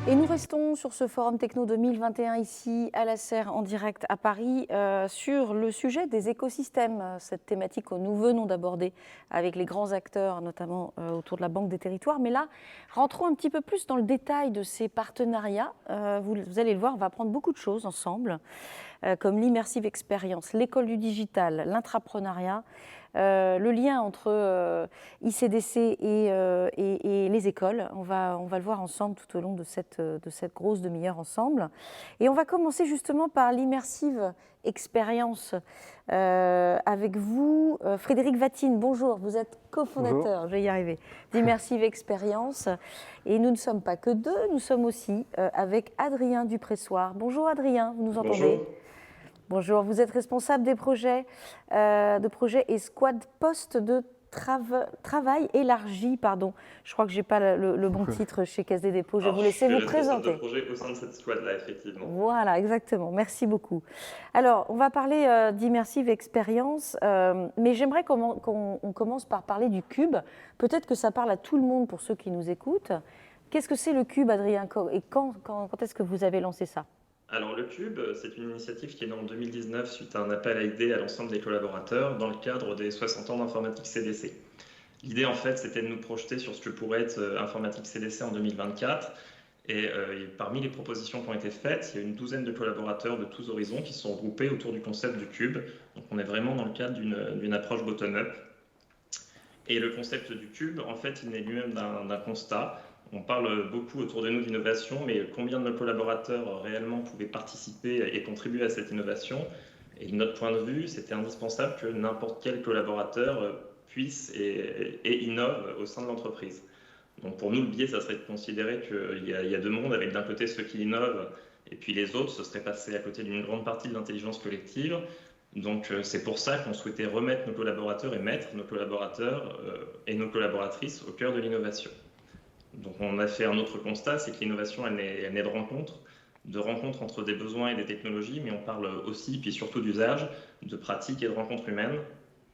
Et nous restons sur ce Forum Techno 2021 ici à la Serre en direct à Paris sur le sujet des écosystèmes, cette thématique que nous venons d'aborder avec les grands acteurs, notamment autour de la Banque des Territoires. Mais là, rentrons un petit peu plus dans le détail de ces partenariats. Vous allez le voir, on va apprendre beaucoup de choses ensemble, comme l'immersive expérience, l'école du digital, l'intrapreneuriat, le lien entre ICDC et les écoles. On va le voir ensemble tout au long de cette grosse demi-heure ensemble. Et on va commencer justement par l'immersive expérience avec vous. Frédéric Vatine, bonjour, vous êtes cofondateur, je vais y arriver, d'Immersive Expérience. Et nous ne sommes pas que deux, nous sommes aussi avec Adrien Dupressoir. Bonjour Adrien, vous nous entendez ? Bonjour. Bonjour, vous êtes responsable des projets, et squad poste de travail élargi, pardon. Je crois que je n'ai pas le bon titre chez Caisse des dépôts. Je vais vous laisser vous présenter. Je suis responsable de projet au sein de cette squad-là, effectivement. Voilà, exactement. Merci beaucoup. Alors, on va parler d'immersive expérience, mais j'aimerais qu'on commence par parler du Cube. Peut-être que ça parle à tout le monde pour ceux qui nous écoutent. Qu'est-ce que c'est le Cube, Adrien, et quand est-ce que vous avez lancé ça ? Alors le Cube, c'est une initiative qui est née en 2019 suite à un appel à idées à l'ensemble des collaborateurs dans le cadre des 60 ans d'informatique CDC. L'idée en fait c'était de nous projeter sur ce que pourrait être informatique CDC en 2024 et parmi les propositions qui ont été faites, il y a une douzaine de collaborateurs de tous horizons qui se sont regroupés autour du concept du Cube. Donc on est vraiment dans le cadre d'une approche bottom-up. Et le concept du Cube, en fait, il naît lui-même d'un constat. On parle beaucoup autour de nous d'innovation, mais combien de nos collaborateurs réellement pouvaient participer et contribuer à cette innovation? Et de notre point de vue, c'était indispensable que n'importe quel collaborateur puisse et innove au sein de l'entreprise. Donc pour nous, le biais, ça serait de considérer qu'il y a deux mondes, avec d'un côté ceux qui innovent, et puis les autres, ce serait passer à côté d'une grande partie de l'intelligence collective. Donc c'est pour ça qu'on souhaitait remettre nos collaborateurs et mettre nos collaborateurs et nos collaboratrices au cœur de l'innovation. Donc on a fait un autre constat, c'est que l'innovation, elle naît de rencontres entre des besoins et des technologies, mais on parle aussi, puis surtout d'usage, de pratiques et de rencontres humaines.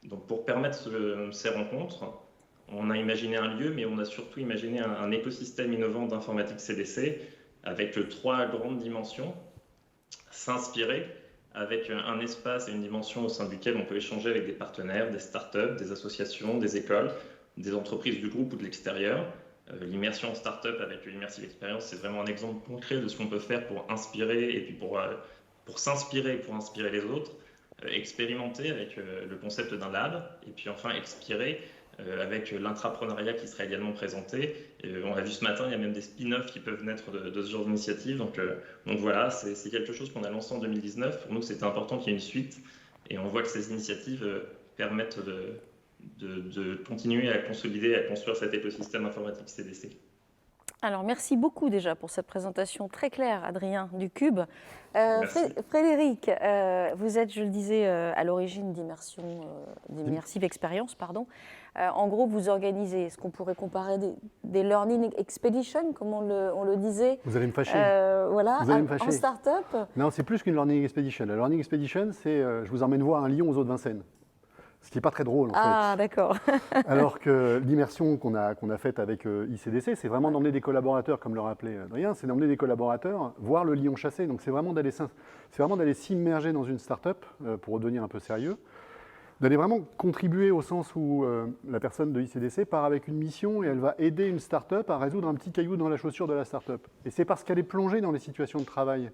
Donc pour permettre ces rencontres, on a imaginé un lieu, mais on a surtout imaginé un écosystème innovant d'informatique CDC avec trois grandes dimensions. S'inspirer, avec un espace et une dimension au sein duquel on peut échanger avec des partenaires, des startups, des associations, des écoles, des entreprises du groupe ou de l'extérieur. L'immersion en start-up avec l'immersive expérience, c'est vraiment un exemple concret de ce qu'on peut faire pour inspirer et puis pour s'inspirer et pour inspirer les autres. Expérimenter avec le concept d'un lab et puis enfin expirer avec l'intrapreneuriat qui sera également présenté. On l'a vu ce matin, il y a même des spin-offs qui peuvent naître de ce genre d'initiative. Donc voilà, c'est quelque chose qu'on a lancé en 2019. Pour nous, c'était important qu'il y ait une suite et on voit que ces initiatives permettent de continuer à consolider, à construire cet écosystème informatique CDC. Alors, merci beaucoup déjà pour cette présentation très claire, Adrien, du Cube. Merci. Frédéric, vous êtes, je le disais, à l'origine d'Immersive Experience, pardon. En gros, vous organisez, est-ce qu'on pourrait comparer des Learning Expeditions, comme on le disait? Vous allez me fâcher. Voilà, vous allez me fâcher. En start-up. Non, c'est plus qu'une Learning Expedition. La Learning Expedition, c'est je vous emmène voir un lion aux eaux de Vincennes. Ce qui n'est pas très drôle, en fait. Ah, d'accord. Alors que l'immersion qu'on a faite avec ICDC, c'est vraiment d'emmener des collaborateurs, comme le rappelait Adrien, c'est d'emmener des collaborateurs voir le lion chasser. Donc c'est vraiment d'aller s'immerger dans une start-up, pour redevenir un peu sérieux, d'aller vraiment contribuer au sens où la personne de ICDC part avec une mission et elle va aider une start-up à résoudre un petit caillou dans la chaussure de la start-up. Et c'est parce qu'elle est plongée dans les situations de travail.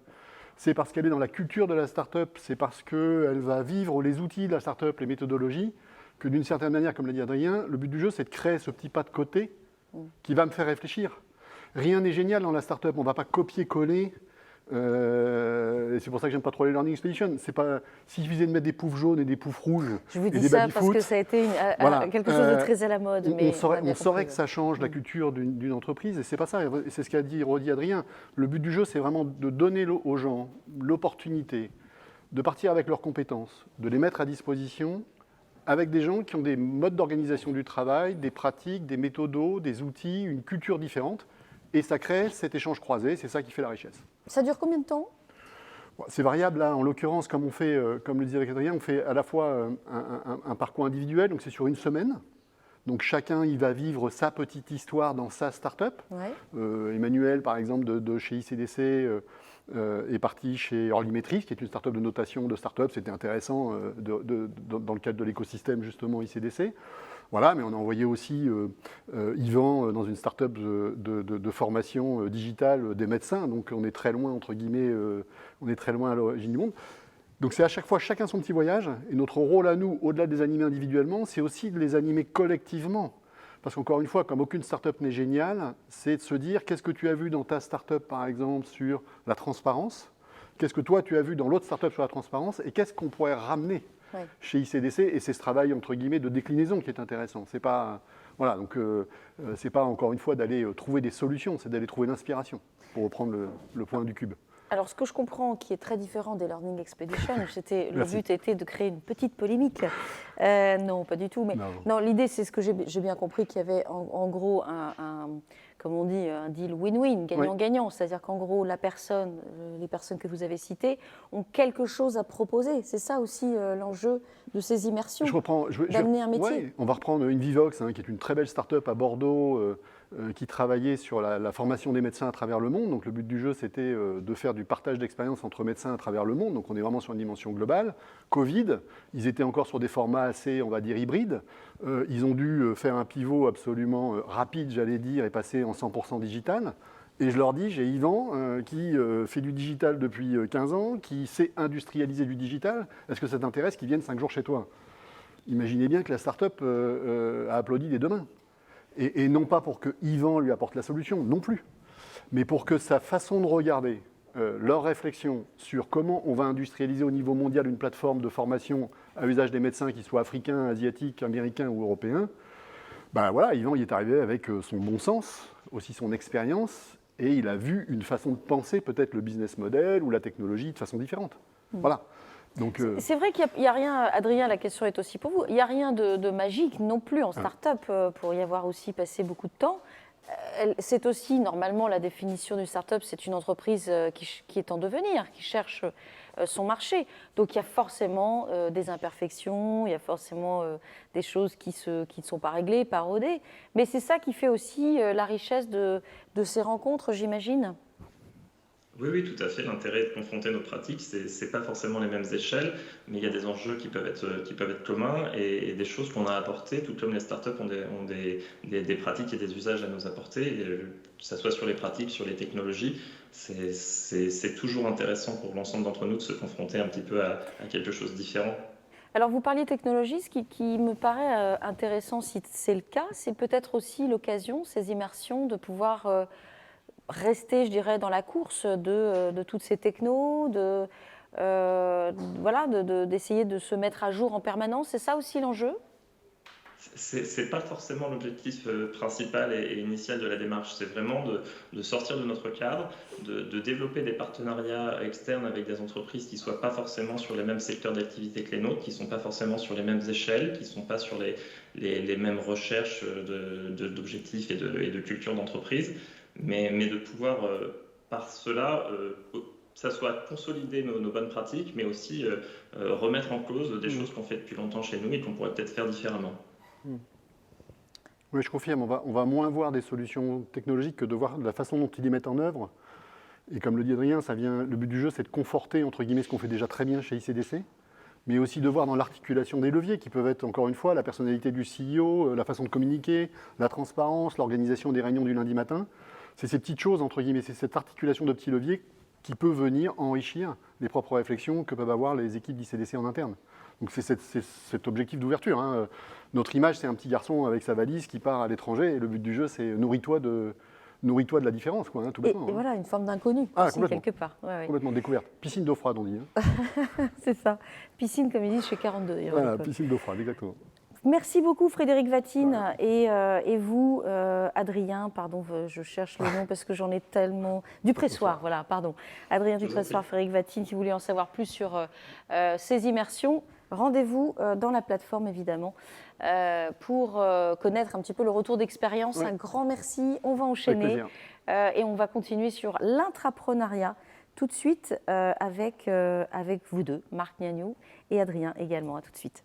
C'est parce qu'elle est dans la culture de la start-up, c'est parce qu'elle va vivre les outils de la start-up, les méthodologies, que d'une certaine manière, comme l'a dit Adrien, le but du jeu, c'est de créer ce petit pas de côté qui va me faire réfléchir. Rien n'est génial dans la start-up, on ne va pas copier-coller. Et c'est pour ça que j'aime pas trop les Learning Expeditions. C'est pas s'il suffisait de mettre des poufs jaunes et des poufs rouges. Je vous et dis des ça parce que ça a été voilà. quelque chose de très à la mode. On saurait que ça change la culture d'une entreprise et c'est pas ça. Et c'est ce qu'a redit Adrien. Le but du jeu, c'est vraiment de donner aux gens l'opportunité de partir avec leurs compétences, de les mettre à disposition avec des gens qui ont des modes d'organisation du travail, des pratiques, des méthodos, des outils, une culture différente. Et ça crée cet échange croisé, c'est ça qui fait la richesse. Ça dure combien de temps ? C'est variable, là, en l'occurrence, comme le disait avec Adrien, on fait à la fois un parcours individuel, donc c'est sur une semaine. Donc chacun, il va vivre sa petite histoire dans sa start-up. Ouais. Emmanuel, par exemple, de chez ICDC, est parti chez Earlymetrics, qui est une start-up de notation de start-up. C'était intéressant dans le cadre de l'écosystème, justement, ICDC. Voilà, mais on a envoyé aussi Yvan dans une start-up de formation digitale des médecins. Donc on est très loin, entre guillemets, on est très loin à l'origine du monde. Donc c'est à chaque fois chacun son petit voyage. Et notre rôle à nous, au-delà de les animer individuellement, c'est aussi de les animer collectivement. Parce qu'encore une fois, comme aucune start-up n'est géniale, c'est de se dire qu'est-ce que tu as vu dans ta start-up, par exemple, sur la transparence, qu'est-ce que toi tu as vu dans l'autre start-up sur la transparence, et qu'est-ce qu'on pourrait ramener chez ICDC, et c'est ce travail entre guillemets de déclinaison qui est intéressant. C'est pas, voilà, donc c'est pas encore une fois d'aller trouver des solutions, c'est d'aller trouver l'inspiration, pour reprendre le point du cube. Alors, ce que je comprends qui est très différent des Learning Expeditions, le but était de créer une petite polémique. Non, pas du tout. Mais non, l'idée, c'est ce que j'ai bien compris, qu'il y avait en gros comme on dit, un deal win-win, gagnant-gagnant. C'est-à-dire qu'en gros, les personnes que vous avez citées ont quelque chose à proposer. C'est ça aussi l'enjeu de ces immersions, d'amener un métier. Ouais, on va reprendre Invivox, qui est une très belle start-up à Bordeaux, qui travaillait sur la formation des médecins à travers le monde. Donc le but du jeu, c'était de faire du partage d'expérience entre médecins à travers le monde. Donc on est vraiment sur une dimension globale. Covid, ils étaient encore sur des formats assez, on va dire, hybrides. Ils ont dû faire un pivot absolument rapide, j'allais dire, et passer en 100% digital. Et je leur dis, j'ai Yvan qui fait du digital depuis 15 ans, qui sait industrialiser du digital. Est-ce que ça t'intéresse qu'ils viennent 5 jours chez toi? Imaginez bien que la start-up a applaudi des deux mains. Et non pas pour que Yvan lui apporte la solution, non plus, mais pour que sa façon de regarder, leur réflexion sur comment on va industrialiser au niveau mondial une plateforme de formation à usage des médecins, qu'ils soient africains, asiatiques, américains ou européens, ben voilà, Yvan il est arrivé avec son bon sens, aussi son expérience, et il a vu une façon de penser peut-être le business model ou la technologie de façon différente. Voilà. Donc, c'est vrai qu'il n'y a rien, Adrien, la question est aussi pour vous, il n'y a rien de magique non plus en start-up, pour y avoir aussi passé beaucoup de temps. C'est aussi, normalement, la définition d'une start-up, c'est une entreprise qui est en devenir, qui cherche son marché. Donc il y a forcément des imperfections, il y a forcément des choses qui ne sont pas réglées, pas rodées. Mais c'est ça qui fait aussi la richesse de ces rencontres, j'imagine. Oui, tout à fait. L'intérêt de confronter nos pratiques, c'est pas forcément les mêmes échelles, mais il y a des enjeux qui peuvent être communs et des choses qu'on a apportées, tout comme les startups ont des pratiques et des usages à nous apporter, et que ça soit sur les pratiques, sur les technologies. C'est toujours intéressant pour l'ensemble d'entre nous de se confronter un petit peu à quelque chose de différent. Alors, vous parliez technologie, ce qui me paraît intéressant, si c'est le cas, c'est peut-être aussi l'occasion, ces immersions, de pouvoir rester, je dirais, dans la course de toutes ces technos, d'essayer de se mettre à jour en permanence. C'est ça aussi l'enjeu ? C'est pas forcément l'objectif principal et initial de la démarche. C'est vraiment de sortir de notre cadre, de développer des partenariats externes avec des entreprises qui ne soient pas forcément sur les mêmes secteurs d'activité que les nôtres, qui ne sont pas forcément sur les mêmes échelles, qui ne sont pas sur les mêmes recherches d'objectifs et de culture d'entreprise, mais de pouvoir, par cela, ça soit consolider nos bonnes pratiques, mais aussi remettre en cause des choses qu'on fait depuis longtemps chez nous et qu'on pourrait peut-être faire différemment. Oui, je confirme, on va moins voir des solutions technologiques que de voir la façon dont ils les mettent en œuvre. Et comme le dit Adrien, le but du jeu, c'est de conforter, entre guillemets, ce qu'on fait déjà très bien chez ICDC, mais aussi de voir dans l'articulation des leviers qui peuvent être, encore une fois, la personnalité du CEO, la façon de communiquer, la transparence, l'organisation des réunions du lundi matin. C'est ces petites choses, entre guillemets, c'est cette articulation de petits leviers qui peut venir enrichir les propres réflexions que peuvent avoir les équipes d'ICDC en interne. Donc c'est cet objectif d'ouverture. Notre image, c'est un petit garçon avec sa valise qui part à l'étranger, et le but du jeu, c'est nourris-toi de la différence, quoi, tout bêtement. Et voilà, une forme d'inconnu, quelque part. Ouais. Complètement découverte. Piscine d'eau froide, on dit. C'est ça. Piscine, comme ils disent, chez 42. Voilà, piscine d'eau froide, exactement. Merci beaucoup Frédéric Vatine et vous, Adrien, pardon, je cherche le nom parce que j'en ai tellement... Dupressoir, voilà, pardon. Adrien Dupressoir, Frédéric Vatine, si vous voulez en savoir plus sur ces immersions, rendez-vous dans la plateforme évidemment pour connaître un petit peu le retour d'expérience. Un grand merci, on va enchaîner et on va continuer sur l'intrapreneuriat tout de suite avec vous deux, Marc Gnagnou et Adrien également. À tout de suite.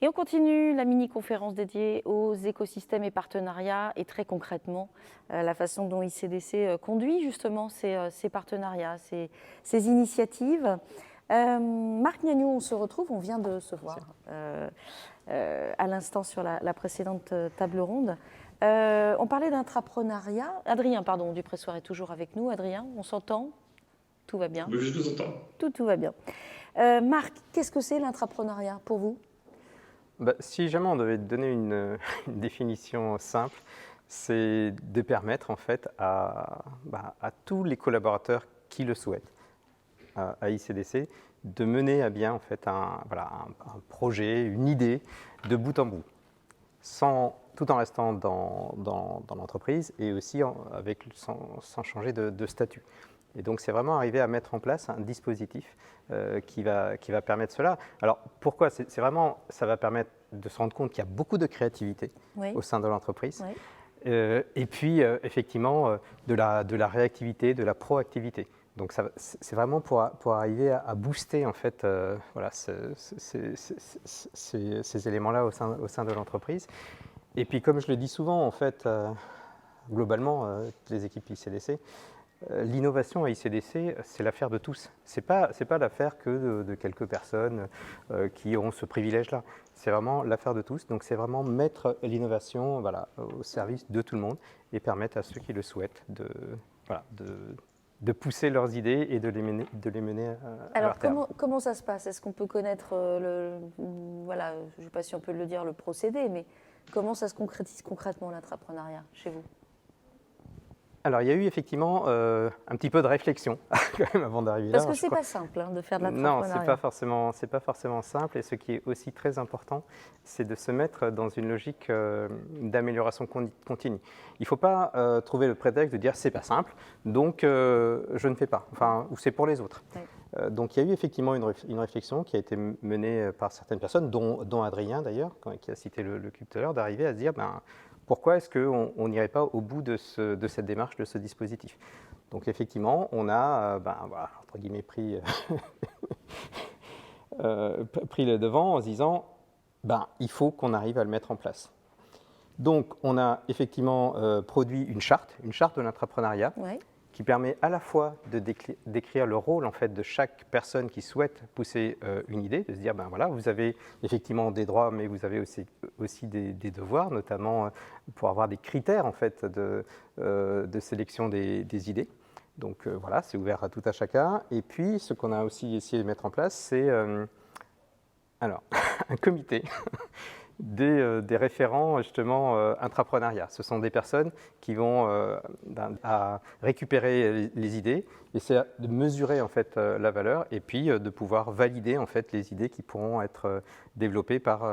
Et on continue la mini-conférence dédiée aux écosystèmes et partenariats et très concrètement la façon dont ICDC conduit justement ces partenariats, ces initiatives. Marc Gnagnou, on se retrouve, on vient de se voir à l'instant sur la précédente table ronde. On parlait d'intrapreneuriat. Adrien, pardon, Dupressoir est toujours avec nous. Adrien, on s'entend? Tout va bien? Oui, je vous entends. Tout va bien. Marc, qu'est-ce que c'est l'intrapreneuriat pour vous? Si jamais on devait donner une définition simple, c'est de permettre en fait à tous les collaborateurs qui le souhaitent à ICDC de mener à bien en fait un projet, une idée de bout en bout, tout en restant dans l'entreprise et aussi sans changer de statut. Et donc, c'est vraiment arriver à mettre en place un dispositif qui va permettre cela. Alors, pourquoi? C'est vraiment, ça va permettre de se rendre compte qu'il y a beaucoup de créativité au sein de l'entreprise. Oui. Et puis, effectivement, de la réactivité, de la proactivité. Donc, c'est vraiment pour arriver à booster, en fait, ces éléments-là au sein de l'entreprise. Et puis, comme je le dis souvent, en fait, globalement, les équipes ICDC, l'innovation à ICDC, c'est l'affaire de tous. C'est pas l'affaire que de quelques personnes qui ont ce privilège-là. C'est vraiment l'affaire de tous. Donc, c'est vraiment mettre l'innovation au service de tout le monde et permettre à ceux qui le souhaitent de pousser leurs idées et de les mener à leur terme. Alors, comment ça se passe? Est-ce qu'on peut connaître je ne sais pas si on peut le dire, le procédé, mais comment ça se concrétise concrètement l'intrapreneuriat chez vous? Alors, il y a eu effectivement un petit peu de réflexion quand même avant d'arriver là. Parce que ce n'est pas simple de faire de l'entrepreneuriat. Non, ce n'est pas forcément simple. Et ce qui est aussi très important, c'est de se mettre dans une logique d'amélioration continue. Il ne faut pas trouver le prétexte de dire « c'est pas simple, donc je ne fais pas », ou « c'est pour les autres oui. ». Donc, il y a eu effectivement une réflexion qui a été menée par certaines personnes, dont Adrien d'ailleurs, qui a cité le cube tout à l'heure, d'arriver à se dire pourquoi est-ce qu'on n'irait pas au bout de cette démarche, de ce dispositif? Donc effectivement, on a, entre guillemets, pris le devant en se disant, il faut qu'on arrive à le mettre en place. Donc on a effectivement produit une charte de l'entrepreneuriat, oui. qui permet à la fois de décrire le rôle en fait, de chaque personne qui souhaite pousser une idée, de se dire, vous avez effectivement des droits, mais vous avez aussi des devoirs, notamment pour avoir des critères en fait, de sélection des idées. Donc c'est ouvert à tout à chacun. Et puis, ce qu'on a aussi essayé de mettre en place, c'est un comité des référents justement intrapreneuriat. Ce sont des personnes qui vont à récupérer les idées, et c'est de mesurer en fait la valeur et puis de pouvoir valider en fait les idées qui pourront être développées par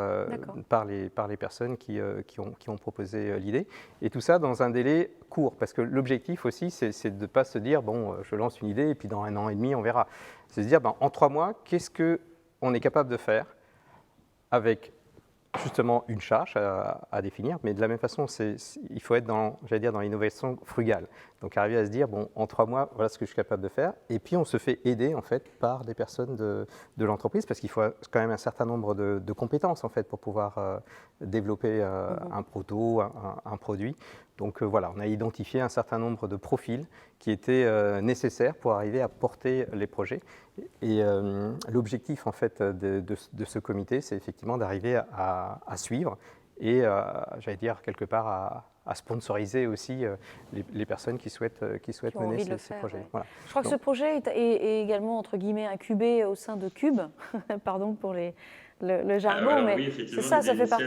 les personnes qui ont proposé l'idée, et tout ça dans un délai court, parce que l'objectif aussi c'est de ne pas se dire je lance une idée et puis dans 1 an et demi on verra. C'est de se dire en 3 mois qu'est-ce qu'on est capable de faire avec justement une charge à définir, mais de la même façon, il faut être dans l'innovation frugale. Donc arriver à se dire, en 3 mois, voilà ce que je suis capable de faire, et puis on se fait aider en fait par des personnes de l'entreprise, parce qu'il faut quand même un certain nombre de compétences en fait pour pouvoir développer un proto, un produit. Donc on a identifié un certain nombre de profils qui étaient nécessaires pour arriver à porter les projets. Et l'objectif en fait de ce comité, c'est effectivement d'arriver à suivre et quelque part à sponsoriser aussi les personnes qui souhaitent mener ces projets. Ouais. Voilà. Je crois que ce projet est également entre guillemets incubé au sein de Cube, pardon pour le jargon, mais oui, c'est ça fait partie.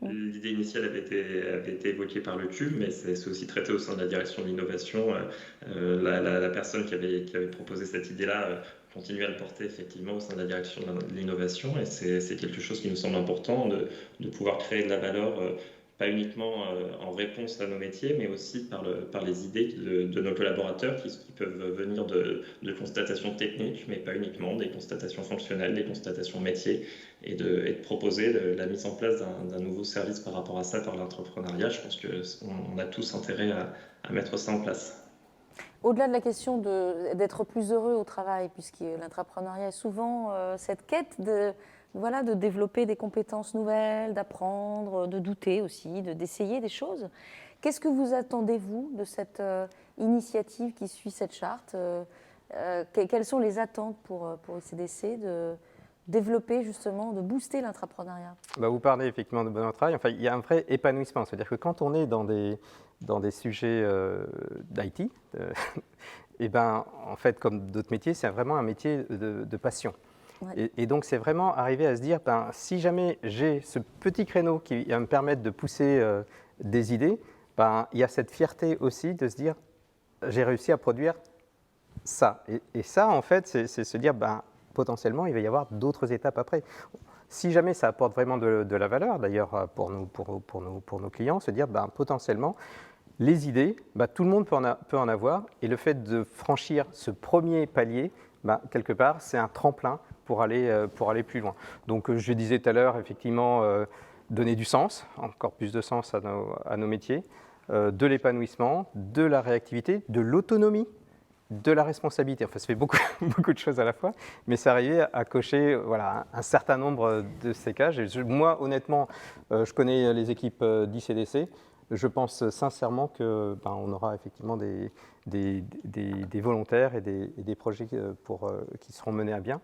L'idée initiale avait été évoquée par le Cube, mais c'est aussi traité au sein de la direction de l'innovation. La personne qui avait proposé cette idée-là continue à le porter effectivement au sein de la direction de l'innovation, et c'est quelque chose qui nous semble important de pouvoir créer de la valeur, pas uniquement en réponse à nos métiers, mais aussi par les idées de nos collaborateurs qui peuvent venir de constatations techniques, mais pas uniquement, des constatations fonctionnelles, des constatations métiers, et de proposer la mise en place d'un nouveau service par rapport à ça par l'entrepreneuriat. Je pense qu'on a tous intérêt à mettre ça en place. Au-delà de la question d'être plus heureux au travail, puisque l'entrepreneuriat est souvent cette quête de développer des compétences nouvelles, d'apprendre, de douter aussi, d'essayer des choses. Qu'est-ce que vous attendez, vous, de cette initiative qui suit cette charte? Quelles sont les attentes pour ICDC de développer justement, de booster l'entrepreneuriat? Vous parlez effectivement de bonheur au travail. Enfin, il y a un vrai épanouissement. C'est-à-dire que quand on est dans des sujets d'IT, et en fait, comme d'autres métiers, c'est vraiment un métier de passion. Ouais. Et donc, c'est vraiment arriver à se dire, si jamais j'ai ce petit créneau qui va me permettre de pousser des idées, il y a cette fierté aussi de se dire, j'ai réussi à produire ça. Et ça, en fait, c'est se dire, potentiellement, il va y avoir d'autres étapes après. Si jamais ça apporte vraiment de la valeur, d'ailleurs, pour nos clients, se dire, potentiellement, les idées, tout le monde peut en avoir. Et le fait de franchir ce premier palier, quelque part, c'est un tremplin pour aller plus loin. Donc, je disais tout à l'heure, effectivement, donner du sens, encore plus de sens à nos métiers, de l'épanouissement, de la réactivité, de l'autonomie, de la responsabilité. Enfin, ça fait beaucoup de choses à la fois, mais c'est arrivé à cocher un certain nombre de ces cases. Et moi, honnêtement, je connais les équipes d'ICDC. Je pense sincèrement qu'on aura effectivement des volontaires et des projets qui seront menés à bien.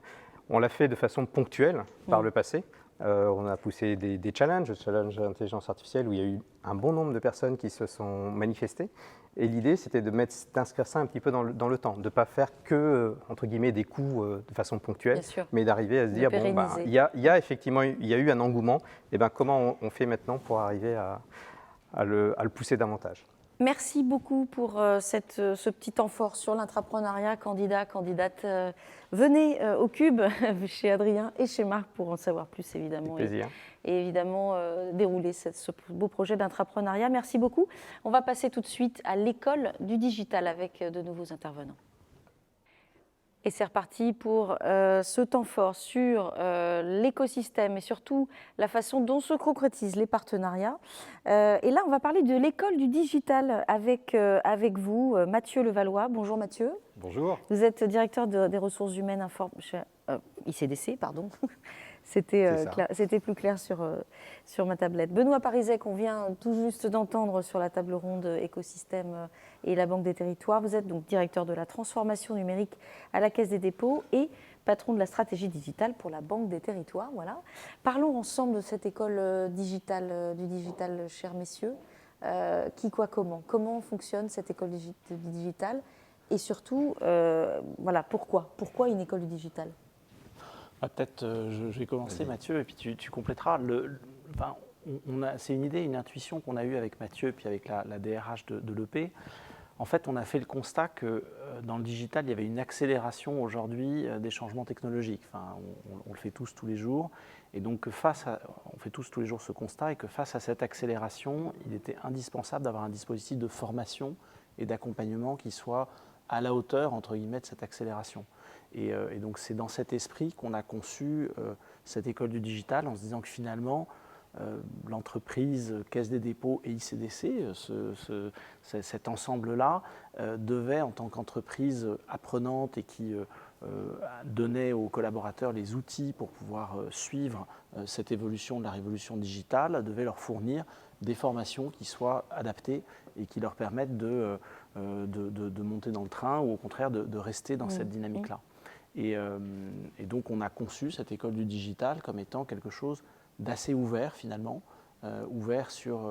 On l'a fait de façon ponctuelle par le passé. On a poussé des challenges d'intelligence artificielle où il y a eu un bon nombre de personnes qui se sont manifestées. Et l'idée, c'était d'inscrire ça un petit peu dans le temps, de ne pas faire que, entre guillemets, des coups de façon ponctuelle, mais d'arriver à se dire, il y a effectivement eu un engouement, et comment on fait maintenant pour arriver à le pousser davantage. Merci beaucoup pour ce petit temps fort sur l'entrepreneuriat, candidate. Venez au Cube chez Adrien et chez Marc pour en savoir plus, évidemment. Avec plaisir. Et évidemment, dérouler ce beau projet d'entrepreneuriat. Merci beaucoup. On va passer tout de suite à l'école du digital avec de nouveaux intervenants. Et c'est reparti pour ce temps fort sur l'écosystème et surtout la façon dont se concrétisent les partenariats. Et là, on va parler de l'école du digital avec vous, Mathieu Levallois. Bonjour Mathieu. Bonjour. Vous êtes directeur des ressources humaines chez ICDC, pardon. C'était plus clair sur ma tablette. Benoît Parizet, qu'on vient tout juste d'entendre sur la table ronde écosystème et la Banque des Territoires. Vous êtes donc directeur de la transformation numérique à la Caisse des dépôts et patron de la stratégie digitale pour la Banque des Territoires. Voilà. Parlons ensemble de cette école digitale, du digital, chers messieurs. Qui, quoi, comment ? Comment fonctionne cette école du digital ? Et surtout, pourquoi une école du digital ? Peut-être je vais commencer, Mathieu, et puis tu compléteras. C'est une idée, une intuition qu'on a eue avec Mathieu, puis avec la DRH de l'EP. En fait, on a fait le constat que dans le digital, il y avait une accélération aujourd'hui des changements technologiques. Enfin, on le fait tous les jours. Et donc, on fait tous les jours ce constat, et que face à cette accélération, il était indispensable d'avoir un dispositif de formation et d'accompagnement qui soit à la hauteur, entre guillemets, de cette accélération. Et donc, c'est dans cet esprit qu'on a conçu cette école du digital, en se disant que finalement, l'entreprise Caisse des dépôts et ICDC, cet ensemble-là, devait, en tant qu'entreprise apprenante et qui donnait aux collaborateurs les outils pour pouvoir suivre cette évolution de la révolution digitale, devait leur fournir des formations qui soient adaptées et qui leur permettent de monter dans le train ou au contraire de rester dans cette dynamique-là. Et donc, on a conçu cette école du digital comme étant quelque chose d'assez ouvert, finalement, ouvert sur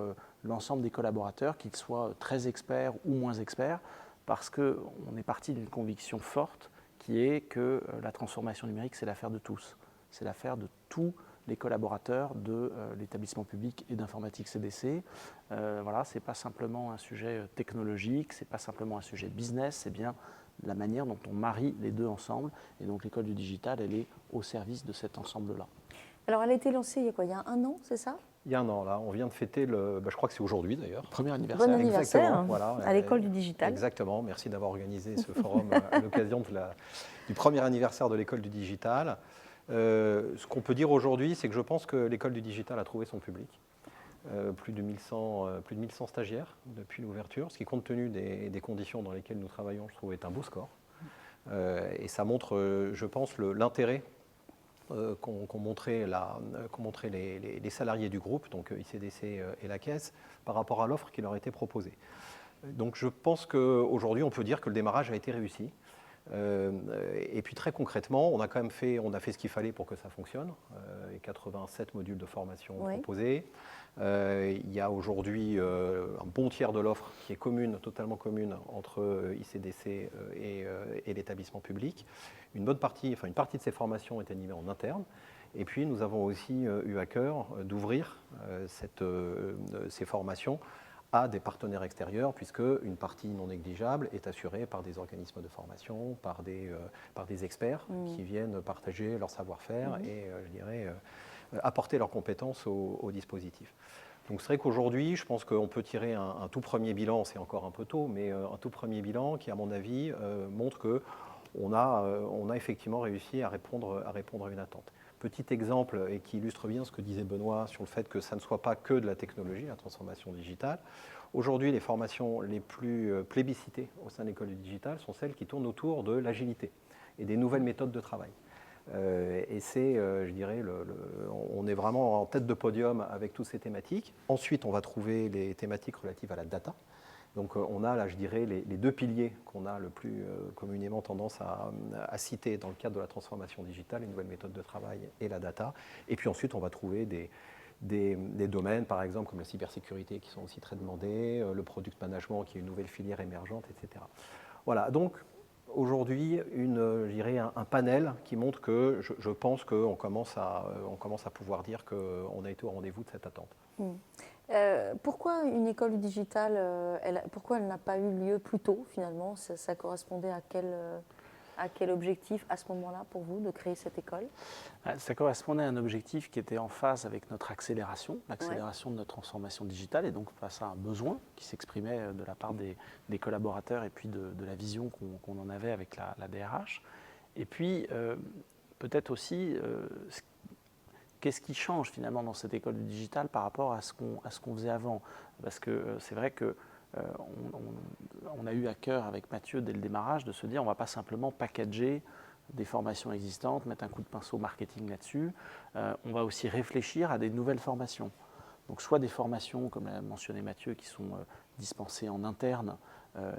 l'ensemble des collaborateurs, qu'ils soient très experts ou moins experts, parce qu'on est parti d'une conviction forte qui est que la transformation numérique, c'est l'affaire de tous. C'est l'affaire de tous les collaborateurs de l'établissement public et d'informatique CDC. Ce n'est pas simplement un sujet technologique, ce n'est pas simplement un sujet business, c'est bien la manière dont on marie les deux ensemble. Et donc l'école du digital, elle est au service de cet ensemble-là. Alors elle a été lancée il y a un an, c'est ça ? Il y a un an, là. On vient de fêter je crois que c'est aujourd'hui d'ailleurs. Premier anniversaire. Bon anniversaire, à l'école du digital. Exactement, merci d'avoir organisé ce forum à l'occasion du premier anniversaire de l'école du digital. Ce qu'on peut dire aujourd'hui, c'est que je pense que l'école du digital a trouvé son public. plus de 1100 stagiaires depuis l'ouverture, ce qui, compte tenu des conditions dans lesquelles nous travaillons, je trouve, est un beau score. Et ça montre, je pense, l'intérêt qu'ont montré les salariés du groupe, donc ICDC et la Caisse, par rapport à l'offre qui leur était proposée. Donc je pense qu'aujourd'hui, on peut dire que le démarrage a été réussi. Et puis très concrètement, on a fait ce qu'il fallait pour que ça fonctionne. 87 modules de formation proposés. Il y a aujourd'hui un bon tiers de l'offre qui est totalement commune entre ICDC et l'établissement public. Une partie de ces formations est animée en interne. Et puis nous avons aussi eu à cœur d'ouvrir ces formations à des partenaires extérieurs, puisque une partie non négligeable est assurée par des organismes de formation, par des experts qui viennent partager leur savoir-faire et, je dirais, apporter leurs compétences au dispositif. Donc c'est vrai qu'aujourd'hui, je pense qu'on peut tirer un tout premier bilan, c'est encore un peu tôt, mais un tout premier bilan qui, à mon avis, montre qu'on a effectivement réussi à répondre à une attente. Petit exemple, et qui illustre bien ce que disait Benoît sur le fait que ça ne soit pas que de la technologie, la transformation digitale. Aujourd'hui, les formations les plus plébiscitées au sein de l'école du digital sont celles qui tournent autour de l'agilité et des nouvelles méthodes de travail. Et c'est, je dirais, on est vraiment en tête de podium avec toutes ces thématiques. Ensuite, on va trouver les thématiques relatives à la data. Donc on a là, je dirais, les deux piliers qu'on a le plus communément tendance à citer dans le cadre de la transformation digitale, les nouvelles méthodes de travail et la data. Et puis ensuite, on va trouver des domaines, par exemple, comme la cybersécurité, qui sont aussi très demandés, le product management, qui est une nouvelle filière émergente, etc. Voilà, donc aujourd'hui, je dirais un panel qui montre que je pense qu'on commence à pouvoir dire qu'on a été au rendez-vous de cette attente. Pourquoi une école du digital, pourquoi elle n'a pas eu lieu plus tôt finalement? Ça correspondait à quel objectif à ce moment-là pour vous de créer cette école? Ça correspondait à un objectif qui était en phase avec notre accélération, l'accélération de notre transformation digitale, et donc face à un besoin qui s'exprimait de la part des collaborateurs et puis de la vision qu'on en avait avec la DRH. Et puis peut-être aussi qu'est-ce qui change finalement dans cette école du digital par rapport à ce qu'on faisait avant? Parce que c'est vrai que on a eu à cœur avec Mathieu dès le démarrage de se dire on ne va pas simplement packager des formations existantes, mettre un coup de pinceau marketing là-dessus. On va aussi réfléchir à des nouvelles formations. Donc soit des formations, comme l'a mentionné Mathieu, qui sont dispensées en interne.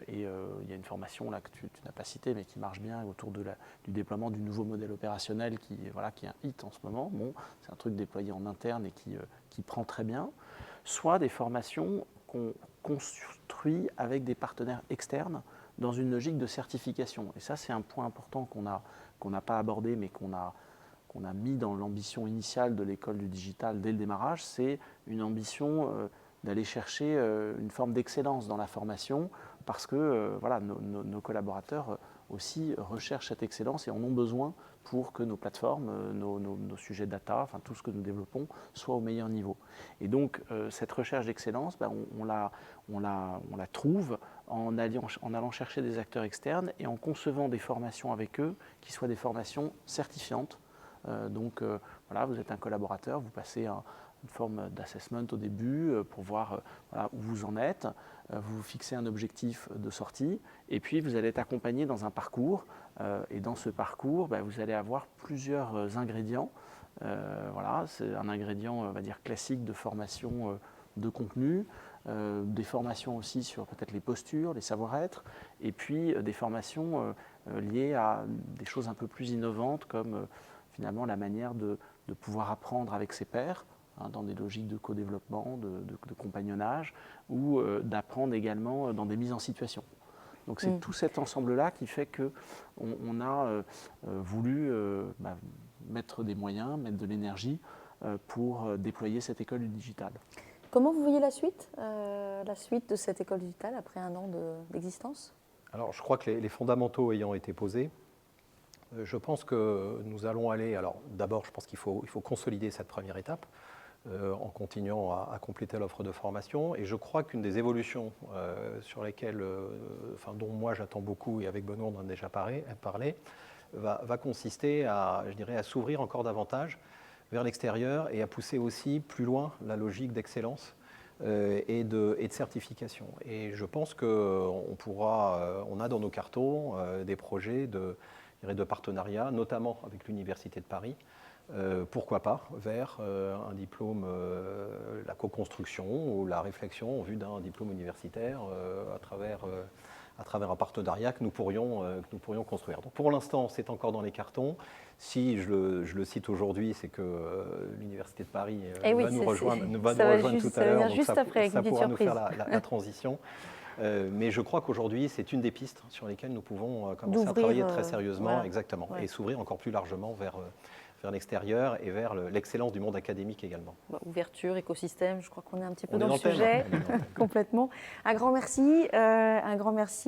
Et il y a une formation là que tu n'as pas citée, mais qui marche bien autour du déploiement du nouveau modèle opérationnel qui est un hit en ce moment. Bon, c'est un truc déployé en interne et qui prend très bien. Soit des formations qu'on construit avec des partenaires externes dans une logique de certification. Et ça, c'est un point important qu'on n'a pas abordé, mais qu'on a mis dans l'ambition initiale de l'école du digital dès le démarrage. C'est une ambition d'aller chercher une forme d'excellence dans la formation, parce que nos collaborateurs aussi recherchent cette excellence et en ont besoin pour que nos plateformes, nos sujets data, enfin tout ce que nous développons, soient au meilleur niveau. Et donc cette recherche d'excellence, on la trouve en allant chercher des acteurs externes et en concevant des formations avec eux qui soient des formations certifiantes. Vous êtes un collaborateur, vous passez une forme d'assessment au début pour voir où vous en êtes. Vous vous fixez un objectif de sortie et puis vous allez être accompagné dans un parcours. Et dans ce parcours, vous allez avoir plusieurs ingrédients. C'est un ingrédient, on va dire, classique de formation de contenu, des formations aussi sur peut-être les postures, les savoir-être, et puis des formations liées à des choses un peu plus innovantes comme finalement la manière de pouvoir apprendre avec ses pairs, dans des logiques de co-développement, de compagnonnage, ou d'apprendre également dans des mises en situation. Donc c'est tout cet ensemble-là qui fait qu'on a voulu mettre des moyens, mettre de l'énergie pour déployer cette école du digital. Comment vous voyez la suite de cette école digitale après un an d'existence? Alors je crois que les fondamentaux ayant été posés, je pense que nous allons aller... Alors d'abord, je pense qu'il faut consolider cette première étape en continuant à compléter l'offre de formation. Et je crois qu'une des évolutions sur lesquelles, dont moi j'attends beaucoup, et avec Benoît on en a déjà parlé, va consister à s'ouvrir encore davantage vers l'extérieur et à pousser aussi plus loin la logique d'excellence et de certification. Et je pense qu'on a dans nos cartons des projets de partenariat, notamment avec l'Université de Paris, pourquoi pas, vers un diplôme, la co-construction ou la réflexion en vue d'un diplôme universitaire à travers un partenariat que nous pourrions construire. Donc pour l'instant, c'est encore dans les cartons. Si je le cite aujourd'hui, c'est que l'Université de Paris va nous rejoindre tout à l'heure, donc ça pourra nous faire la transition. Mais je crois qu'aujourd'hui, c'est une des pistes sur lesquelles nous pouvons commencer à travailler très sérieusement, voilà. Exactement, ouais. Et s'ouvrir encore plus largement vers l'extérieur et vers l'excellence du monde académique également. Ouverture, écosystème, je crois qu'on est un petit peu dans le sujet, complètement. Un grand merci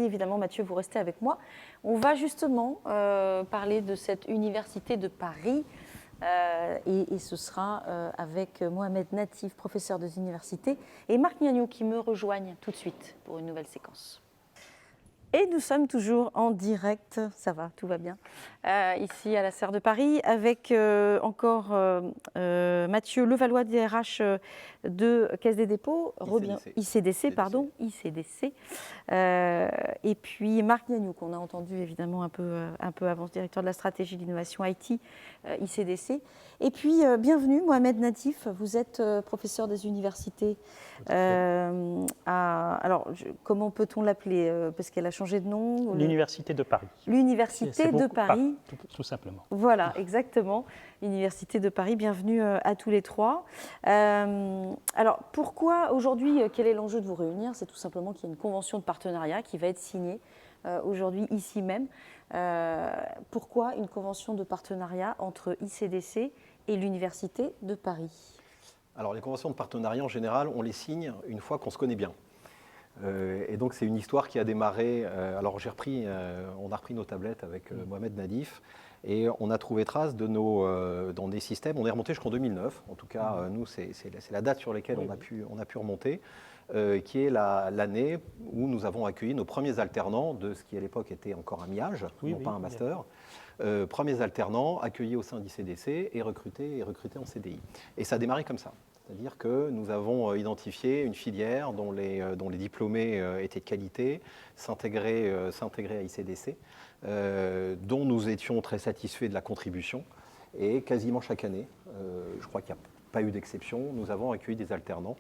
évidemment Mathieu, vous restez avec moi. On va justement parler de cette Université de Paris et ce sera avec Mohamed Natif, professeur des universités, et Marc Gnagnou qui me rejoignent tout de suite pour une nouvelle séquence. Et nous sommes toujours en direct, ça va, tout va bien, ici à la Serre de Paris, avec encore Mathieu Levallois, DRH de Caisse des dépôts, ICDC, et puis Marc Gnagnou, qu'on a entendu évidemment un peu avant, directeur de la stratégie d'innovation IT, ICDC. Et puis, bienvenue, Mohamed Natif, vous êtes professeur des universités. Alors, comment peut-on l'appeler parce qu'elle a changé de nom. L'Université de Paris. L'Université de Paris. Tout simplement. Voilà, exactement. L'Université de Paris, bienvenue à tous les trois. Alors, pourquoi aujourd'hui, quel est l'enjeu de vous réunir? C'est tout simplement qu'il y a une convention de partenariat qui va être signée aujourd'hui, ici même. Pourquoi une convention de partenariat entre ICDC et l'Université de Paris? Alors, les conventions de partenariat, en général, on les signe une fois qu'on se connaît bien. Et donc, c'est une histoire qui a démarré. Alors, on a repris nos tablettes avec Mohamed Natif et on a trouvé trace dans des systèmes. On est remonté jusqu'en 2009. En tout cas, nous, c'est la date sur laquelle on a pu remonter, qui est l'année où nous avons accueilli nos premiers alternants de ce qui, à l'époque, était encore un MIAGE, non pas un master. Premiers alternants accueillis au sein d'ICDC et recrutés en CDI. Et ça a démarré comme ça. C'est-à-dire que nous avons identifié une filière dont les diplômés étaient de qualité, s'intégraient à ICDC, dont nous étions très satisfaits de la contribution. Et quasiment chaque année, je crois qu'il n'y a pas eu d'exception, nous avons accueilli des alternants.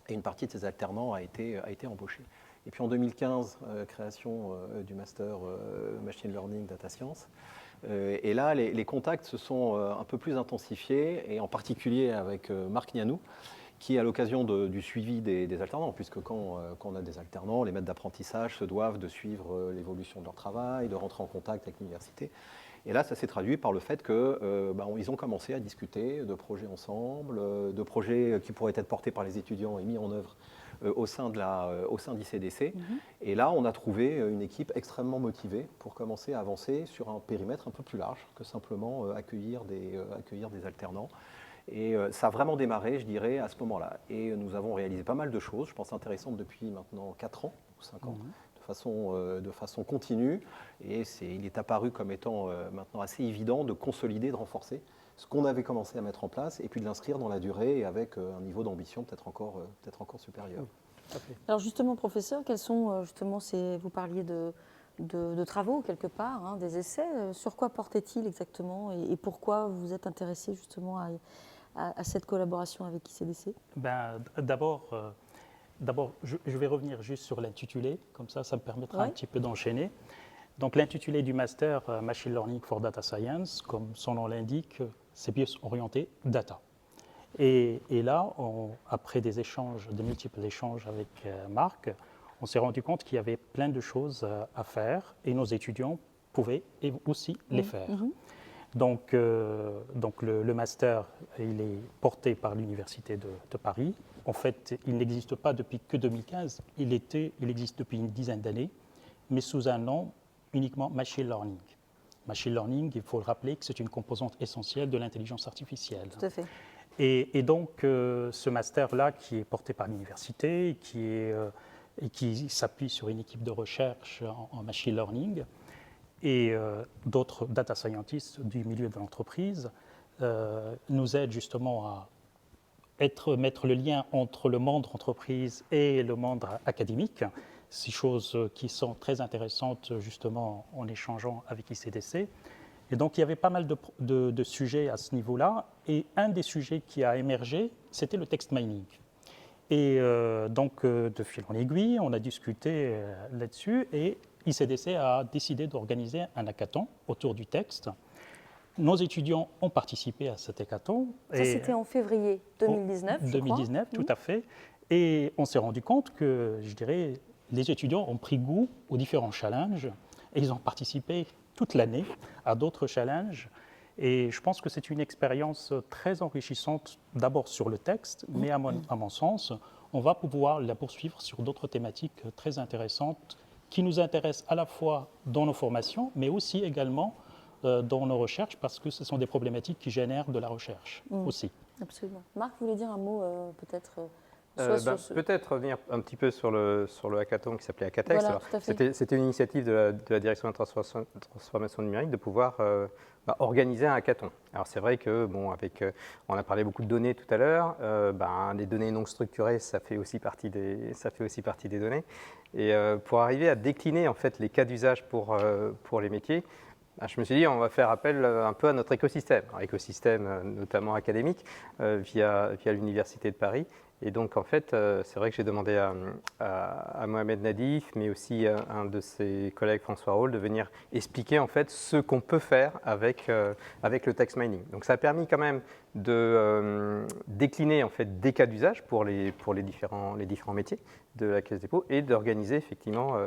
Et une partie de ces alternants a été embauchée. Et puis en 2015, création du master Machine Learning Data Science. Et là, les contacts se sont un peu plus intensifiés, et en particulier avec Marc Gnagnou, qui, à l'occasion du suivi des alternants, puisque quand on a des alternants, les maîtres d'apprentissage se doivent de suivre l'évolution de leur travail, de rentrer en contact avec l'université. Et là, ça s'est traduit par le fait qu'ils ont commencé à discuter de projets ensemble, de projets qui pourraient être portés par les étudiants et mis en œuvre au sein d'ICDC. Et là, on a trouvé une équipe extrêmement motivée pour commencer à avancer sur un périmètre un peu plus large que simplement accueillir des alternants. Et ça a vraiment démarré, je dirais, à ce moment-là. Et nous avons réalisé pas mal de choses, je pense intéressantes depuis maintenant 4 ans ou 5 ans. De façon continue, et il est apparu comme étant maintenant assez évident de consolider, de renforcer ce qu'on avait commencé à mettre en place, et puis de l'inscrire dans la durée et avec un niveau d'ambition peut-être encore supérieur. Alors justement, professeur, quels sont justement vous parliez de travaux quelque part, des essais, sur quoi portaient-ils exactement et pourquoi vous êtes intéressé justement à cette collaboration avec ICDC? D'abord, je vais revenir juste sur l'intitulé, comme ça me permettra un petit peu d'enchaîner. Donc l'intitulé du master Machine Learning for Data Science, comme son nom l'indique, c'est bien orienté data. Et là, après des multiples échanges avec Marc, on s'est rendu compte qu'il y avait plein de choses à faire et nos étudiants pouvaient aussi les faire. Donc le master, il est porté par l'Université de Paris. En fait, il n'existe pas depuis que 2015. Il existe depuis une dizaine d'années, mais sous un nom uniquement Machine Learning. Machine Learning, il faut le rappeler que c'est une composante essentielle de l'intelligence artificielle. Tout à fait. Et donc, ce master-là, qui est porté par l'université, et qui s'appuie sur une équipe de recherche en Machine Learning, et d'autres data scientists du milieu de l'entreprise, nous aide justement à mettre le lien entre le monde entreprise et le monde académique. Ces choses qui sont très intéressantes justement en échangeant avec ICDC. Et donc il y avait pas mal de sujets à ce niveau-là. Et un des sujets qui a émergé, c'était le text mining. Et donc de fil en aiguille, on a discuté là-dessus et ICDC a décidé d'organiser un hackathon autour du texte. Nos étudiants ont participé à cet hackathon. Ça, c'était en février 2019, je 2019, crois. tout à fait. Et on s'est rendu compte que, je dirais, les étudiants ont pris goût aux différents challenges et ils ont participé toute l'année à d'autres challenges. Et je pense que c'est une expérience très enrichissante, d'abord sur le texte, mais à mon sens, on va pouvoir la poursuivre sur d'autres thématiques très intéressantes qui nous intéressent à la fois dans nos formations, mais aussi également dans nos recherches, parce que ce sont des problématiques qui génèrent de la recherche aussi. Absolument. Marc, vous voulez dire un mot peut-être Peut-être revenir un petit peu sur le hackathon qui s'appelait Hackatext. Voilà, c'était une initiative de la direction de la transformation numérique de pouvoir organiser un hackathon. Alors c'est vrai que, bon, on a parlé beaucoup de données tout à l'heure, des données non structurées, ça fait aussi partie des données. Et pour arriver à décliner en fait les cas d'usage pour les métiers, je me suis dit, on va faire appel un peu à notre écosystème, notamment académique, via l'Université de Paris. Et donc, en fait, c'est vrai que j'ai demandé à Mohamed Nadif, mais aussi à un de ses collègues, François Roll, de venir expliquer en fait ce qu'on peut faire avec le text mining. Donc, ça a permis quand même de décliner en fait des cas d'usage pour les différents métiers de la Caisse des dépôts et d'organiser effectivement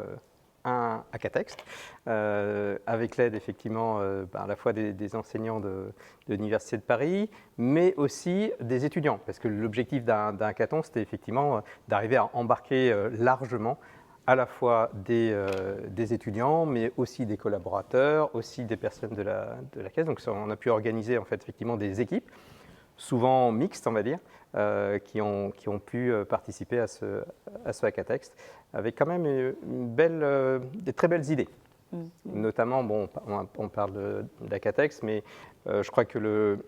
un hackatext avec l'aide effectivement à la fois des enseignants de l'Université de Paris, mais aussi des étudiants, parce que l'objectif d'un hackathon, c'était effectivement d'arriver à embarquer largement à la fois des étudiants, mais aussi des collaborateurs, aussi des personnes de la Caisse. Donc on a pu organiser en fait effectivement des équipes, souvent mixtes, on va dire, qui ont pu participer à ce hackatext, avec quand même des très belles idées. Notamment, bon, on parle d'hackatext, mais je crois que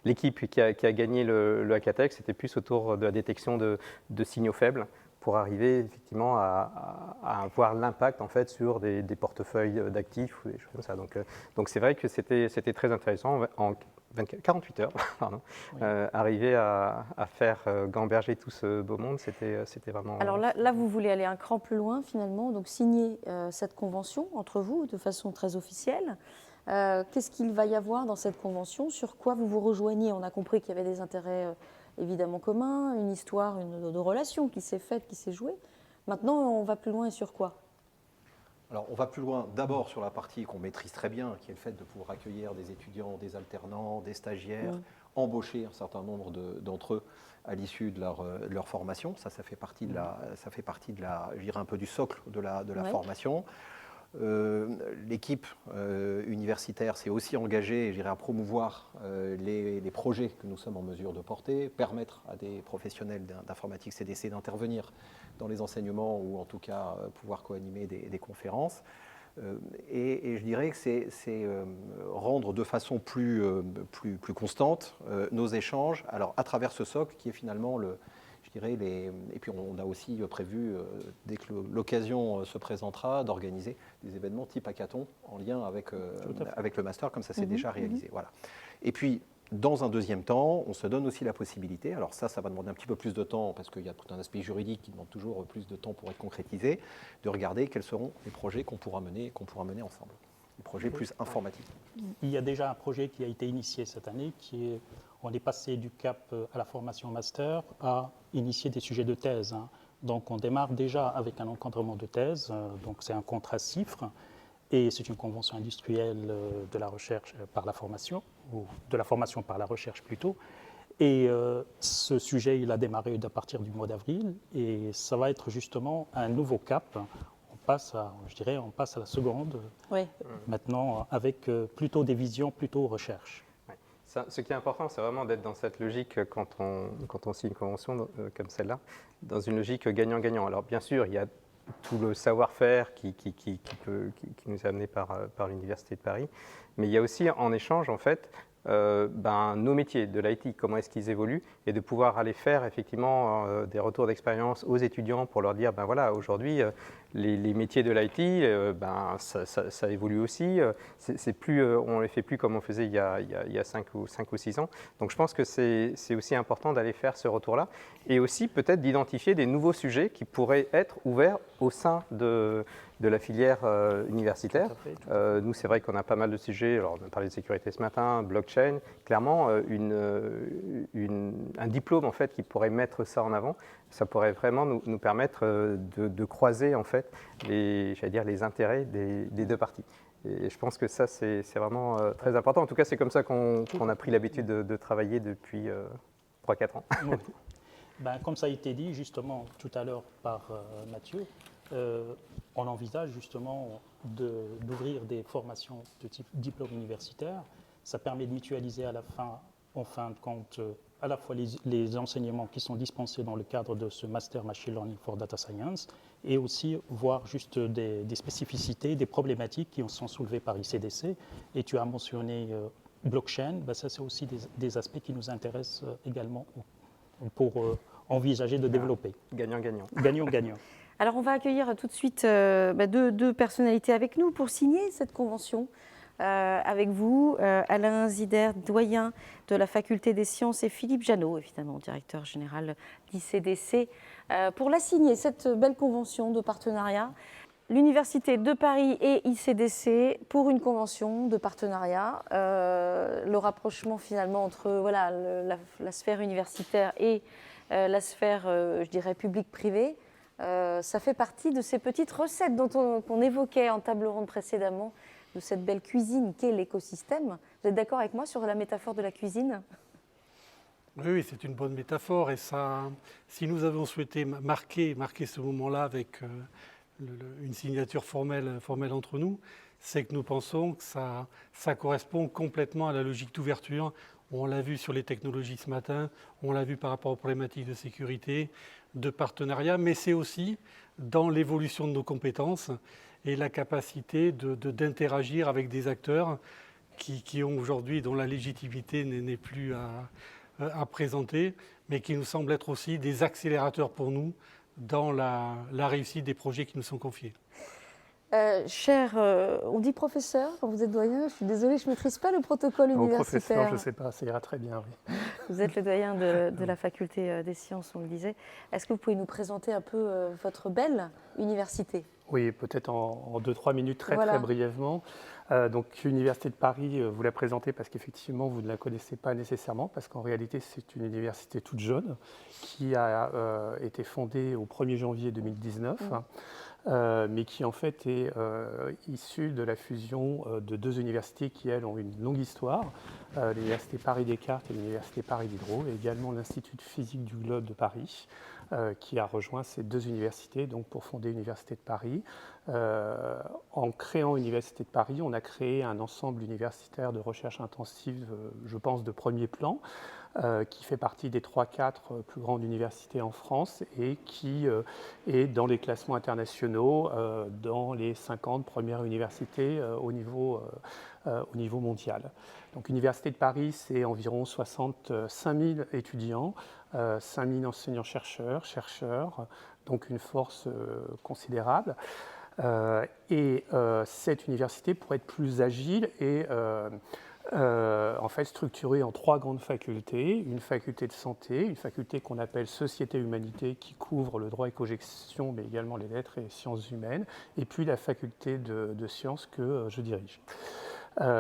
l'équipe qui a gagné le hackatext, c'était plus autour de la détection de signaux faibles, pour arriver effectivement à avoir l'impact en fait sur des portefeuilles d'actifs ou des choses comme ça. Donc c'est vrai que c'était très intéressant. En 48 heures, pardon, oui. Arriver à faire gamberger tout ce beau monde, c'était vraiment... Alors là, vous voulez aller un cran plus loin finalement, donc signer cette convention entre vous de façon très officielle. Qu'est-ce qu'il va y avoir dans cette convention? Sur quoi vous vous rejoignez? On a compris qu'il y avait des intérêts évidemment communs, une histoire, de relation qui s'est faite, qui s'est jouée. Maintenant, on va plus loin et sur quoi? Alors, on va plus loin d'abord sur la partie qu'on maîtrise très bien, qui est le fait de pouvoir accueillir des étudiants, des alternants, des stagiaires, embaucher un certain nombre d'entre eux à l'issue de leur formation. Ça fait partie de je dirais un peu du socle de la formation. L'équipe universitaire s'est aussi engagée, je dirais, à promouvoir les projets que nous sommes en mesure de porter, permettre à des professionnels d'informatique CDC d'intervenir dans les enseignements ou en tout cas pouvoir co-animer des conférences. Et je dirais que c'est rendre de façon plus constante nos échanges, alors à travers ce socle qui est finalement et puis on a aussi prévu, dès que l'occasion se présentera, d'organiser des événements type hackathon en lien avec le master, comme ça s'est déjà réalisé. Voilà. Et puis, dans un deuxième temps, on se donne aussi la possibilité, alors ça va demander un petit peu plus de temps, parce qu'il y a tout un aspect juridique qui demande toujours plus de temps pour être concrétisé, de regarder quels seront les projets qu'on pourra mener ensemble, des projets plus informatiques. Il y a déjà un projet qui a été initié cette année, on est passé du cap à la formation master à initier des sujets de thèse. Donc on démarre déjà avec un encadrement de thèse, donc c'est un contrat CIFRE, et c'est une convention industrielle de la recherche par la formation, ou de la formation par la recherche plutôt. Et ce sujet, il a démarré à partir du mois d'avril, et ça va être justement un nouveau cap. On passe à la seconde, maintenant, avec plutôt des visions, plutôt recherche. Ce qui est important, c'est vraiment d'être dans cette logique quand on signe une convention comme celle-là, dans une logique gagnant-gagnant. Alors bien sûr, il y a tout le savoir-faire qui nous est amené par l'Université de Paris. Mais il y a aussi en échange, en fait, nos métiers de l'IT, comment est-ce qu'ils évoluent, et de pouvoir aller faire effectivement des retours d'expérience aux étudiants pour leur dire, voilà, aujourd'hui, les métiers de l'IT, ça évolue aussi. C'est plus, on ne les fait plus comme on faisait il y a 5 ou 6 ans. Donc je pense que c'est aussi important d'aller faire ce retour-là, et aussi peut-être d'identifier des nouveaux sujets qui pourraient être ouverts au sein de la filière universitaire. Nous, c'est vrai qu'on a pas mal de sujets. Alors, on a parlé de sécurité ce matin, blockchain. Clairement, un diplôme en fait qui pourrait mettre ça en avant, ça pourrait vraiment nous permettre de croiser en fait les intérêts des deux parties. Et je pense que ça, c'est vraiment très important. En tout cas, c'est comme ça qu'on a pris l'habitude de travailler depuis 3-4 ans. Oui. Comme ça a été dit justement tout à l'heure par Mathieu, on envisage justement d'ouvrir des formations de type diplôme universitaire. Ça permet de mutualiser en fin de compte, à la fois les enseignements qui sont dispensés dans le cadre de ce Master Machine Learning for Data Science, et aussi voir juste des spécificités, des problématiques qui sont soulevées par ICDC. Et tu as mentionné blockchain, ça c'est aussi des aspects qui nous intéressent également pour envisager de développer. Gagnant-gagnant. Gagnant-gagnant. Alors, on va accueillir tout de suite deux personnalités avec nous pour signer cette convention avec vous. Alain Zider, doyen de la Faculté des Sciences, et Philippe Janot, évidemment, directeur général d'ICDC, pour la signer, cette belle convention de partenariat. L'Université de Paris et ICDC pour une convention de partenariat. Le rapprochement finalement entre la sphère universitaire et la sphère, je dirais, publique-privée. Ça fait partie de ces petites recettes qu'on évoquait en table ronde précédemment, de cette belle cuisine qu'est l'écosystème. Vous êtes d'accord avec moi sur la métaphore de la cuisine ? Oui, c'est une bonne métaphore. Et ça, si nous avons souhaité marquer ce moment-là avec une signature formelle entre nous, c'est que nous pensons que ça correspond complètement à la logique d'ouverture. On l'a vu sur les technologies ce matin, on l'a vu par rapport aux problématiques de sécurité, de partenariat, mais c'est aussi dans l'évolution de nos compétences et la capacité d'interagir avec des acteurs qui ont aujourd'hui, dont la légitimité n'est plus à présenter, mais qui nous semblent être aussi des accélérateurs pour nous dans la réussite des projets qui nous sont confiés. Cher, on dit professeur quand vous êtes doyen. Je suis désolée, je ne maîtrise pas le protocole universitaire. Professeur, je ne sais pas, ça ira très bien, oui. Vous êtes le doyen de la Faculté des Sciences, on le disait. Est-ce que vous pouvez nous présenter un peu votre belle université ? Oui, peut-être en 2-3 minutes, très brièvement. Donc, l'Université de Paris, vous la présentez parce qu'effectivement, vous ne la connaissez pas nécessairement, parce qu'en réalité, c'est une université toute jeune qui a été fondée au 1er janvier 2019. Mais qui en fait est issue de la fusion de deux universités qui, elles, ont une longue histoire, l'Université Paris-Descartes et l'Université Paris-Diderot, et également l'Institut de physique du globe de Paris, qui a rejoint ces deux universités donc, pour fonder l'Université de Paris. En créant l'Université de Paris, on a créé un ensemble universitaire de recherche intensive, je pense, de premier plan, qui fait partie des 3-4 plus grandes universités en France et qui est dans les classements internationaux dans les 50 premières universités au niveau mondial. Donc l'Université de Paris, c'est environ 65 000 étudiants, 5 000 enseignants-chercheurs, donc une force considérable. Et cette université, pour être plus agile, est en fait structurée en 3 grandes facultés. Une faculté de santé, une faculté qu'on appelle Société-Humanité qui couvre le droit et co-gestion, mais également les lettres et les sciences humaines, et puis la faculté de sciences que je dirige.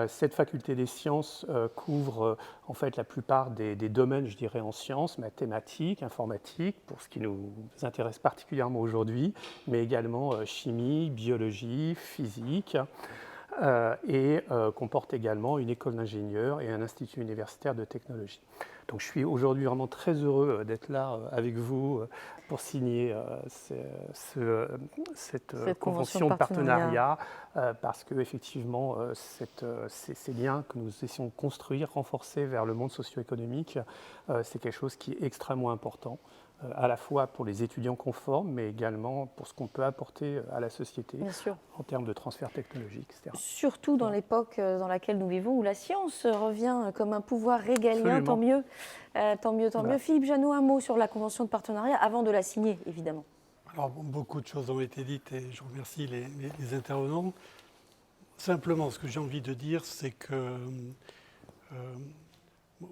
Cette faculté des sciences couvre en fait la plupart des domaines, je dirais, en sciences, mathématiques, informatique, pour ce qui nous intéresse particulièrement aujourd'hui, mais également chimie, biologie, physique, et comporte également une école d'ingénieurs et un institut universitaire de technologie. Donc je suis aujourd'hui vraiment très heureux d'être là avec vous pour signer cette convention de partenariat parce qu'effectivement, ces liens que nous essayons de construire, renforcer vers le monde socio-économique, c'est quelque chose qui est extrêmement important à la fois pour les étudiants conformes, mais également pour ce qu'on peut apporter à la société en termes de transfert technologique, etc. Surtout dans l'époque dans laquelle nous vivons, où la science revient comme un pouvoir régalien, Absolument. tant mieux. Philippe Janot, un mot sur la convention de partenariat avant de la signer, évidemment. Alors, beaucoup de choses ont été dites et je remercie les intervenants. Simplement, ce que j'ai envie de dire, c'est que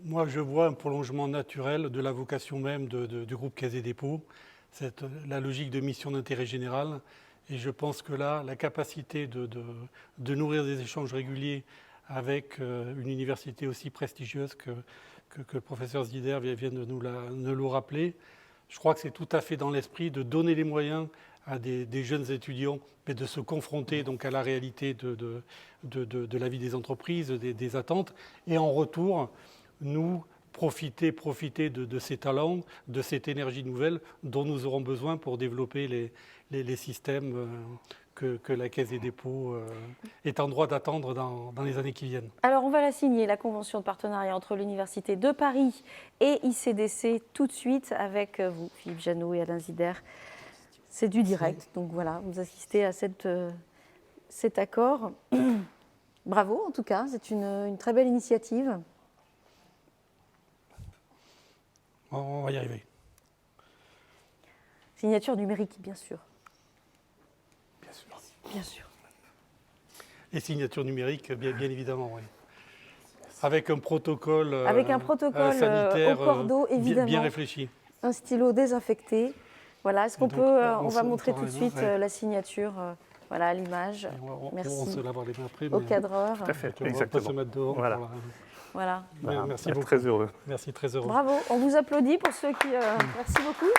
moi, je vois un prolongement naturel de la vocation même du groupe Caisse des dépôts, la logique de mission d'intérêt général. Et je pense que là, la capacité de nourrir des échanges réguliers avec une université aussi prestigieuse que le professeur Zider vient de nous rappeler, je crois que c'est tout à fait dans l'esprit de donner les moyens à des jeunes étudiants, mais de se confronter donc à la réalité de la vie des entreprises, des attentes, et en retour, nous profiter de ces talents, de cette énergie nouvelle dont nous aurons besoin pour développer les systèmes que la Caisse des dépôts est en droit d'attendre dans les années qui viennent. Alors, on va la signer, la convention de partenariat entre l'Université de Paris et ICDC, tout de suite avec vous, Philippe Janot et Alain Zider. C'est du direct, donc voilà, vous assistez à cet accord. Bravo, en tout cas, c'est une très belle initiative. On va y arriver. Signature numérique, bien sûr. Bien sûr. Les signatures numériques, bien évidemment, oui. Avec un protocole, sanitaire au cordeau, évidemment. Bien réfléchi. Un stylo désinfecté. Voilà, est-ce qu'on peut... on va montrer tout de suite la signature, voilà, l'image. Merci. On se lavera les mains après. Au cadreur. Tout à fait, on va exactement. pas se mettre dehors. Voilà. Merci beaucoup. Très heureux. Merci, très heureux. Bravo, on vous applaudit pour ceux qui... Merci beaucoup.